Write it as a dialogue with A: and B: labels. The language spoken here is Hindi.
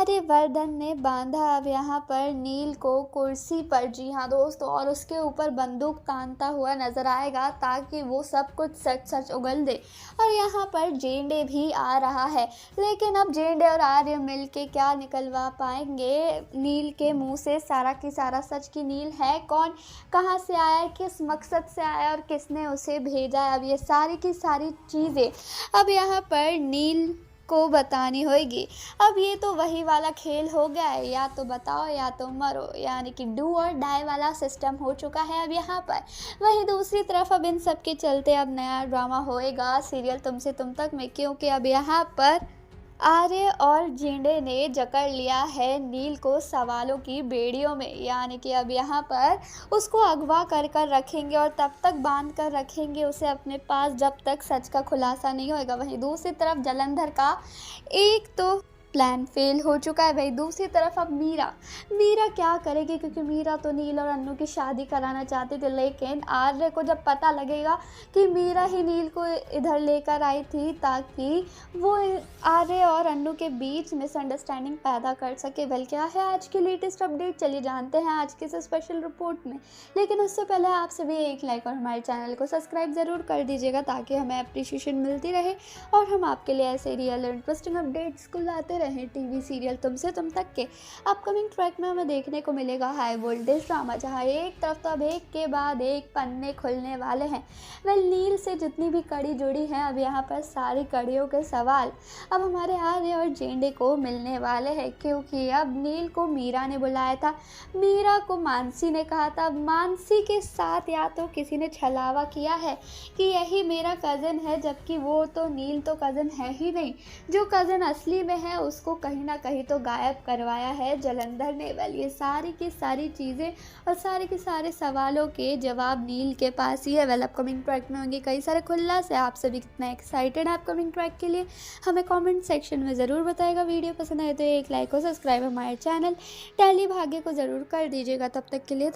A: आर्यवर्धन ने बांधा अब यहाँ पर नील को कुर्सी पर, जी हाँ दोस्तों, और उसके ऊपर बंदूक तानता हुआ नजर आएगा ताकि वो सब कुछ सच सच उगल दे। और यहाँ पर जेंडे भी आ रहा है, लेकिन अब जेंडे और आर्य मिलके क्या निकलवा पाएंगे नील के मुंह से सारा की सारा सच। की नील है कौन, कहाँ से आया है, किस मकसद से आया और किसने उसे भेजा है, अब ये सारी की सारी चीज़ें अब यहाँ पर नील को बतानी होगी। अब ये तो वही वाला खेल हो गया है, या तो बताओ या तो मरो, यानी कि डू और डाई वाला सिस्टम हो चुका है अब यहाँ पर। वहीं दूसरी तरफ अब इन सब के चलते अब नया ड्रामा होएगा सीरियल तुमसे तुम तक में, क्योंकि अब यहाँ पर आर्य और जेंडे ने जकड़ लिया है नील को सवालों की बेड़ियों में, यानी कि अब यहाँ पर उसको अगवा कर कर रखेंगे और तब तक बांध कर रखेंगे उसे अपने पास जब तक सच का खुलासा नहीं होएगा। वहीं दूसरी तरफ जालंधर का एक तो प्लान फेल हो चुका है। भाई दूसरी तरफ अब मीरा क्या करेगी, क्योंकि मीरा तो नील और अन्नू की शादी कराना चाहती थी, लेकिन आर्य को जब पता लगेगा कि मीरा ही नील को इधर लेकर आई थी ताकि वो आर्य और अन्नू के बीच मिसअंडरस्टैंडिंग पैदा कर सके। वेल क्या है आज की लेटेस्ट अपडेट, चलिए जानते हैं आज के इस स्पेशल रिपोर्ट में। लेकिन उससे पहले आप सभी एक लाइक और हमारे चैनल को सब्सक्राइब ज़रूर कर दीजिएगा ताकि हमें अप्रिशिएशन मिलती रहे और हम आपके लिए ऐसे रियल इंटरेस्टिंग अपडेट्स को लाते रहे। टीवी सीरियल तुमसे तुम तक के अपकमिंग ट्रैक में हमें देखने को मिलेगा हाई वोल्टेज ड्रामा, जहां एक तरफ तो अब एक के बाद एक पन्ने खुलने वाले हैं। वेल नील से जितनी भी कड़ी जुड़ी हैं अब यहाँ पर सारी कड़ियों के सवाल अब हमारे आर्य और जेंडे को मिलने वाले हैं, क्योंकि अब नील को मीरा ने बुलाया था, मीरा को मानसी ने कहा था, मानसी के साथ या तो किसी ने छलावा किया है कि यही मेरा कज़न है, जबकि वो तो नील तो कज़न है ही नहीं, जो कज़न असली में है उसको कहीं ना कहीं तो गायब करवाया है जालंधर ने। वेल ये सारी की सारी चीज़ें और सारे के सारे सवालों के जवाब नील के पास ही है। वेल अपकमिंग ट्रैक में होंगे कई सारे खुलासे, आप सभी कितना एक्साइटेड है अपकमिंग ट्रैक के लिए हमें कमेंट सेक्शन में ज़रूर बताएगा। वीडियो पसंद आए तो एक लाइक और सब्सक्राइब हमारे चैनल टेली भाग्य को ज़रूर कर दीजिएगा। तब तक के लिए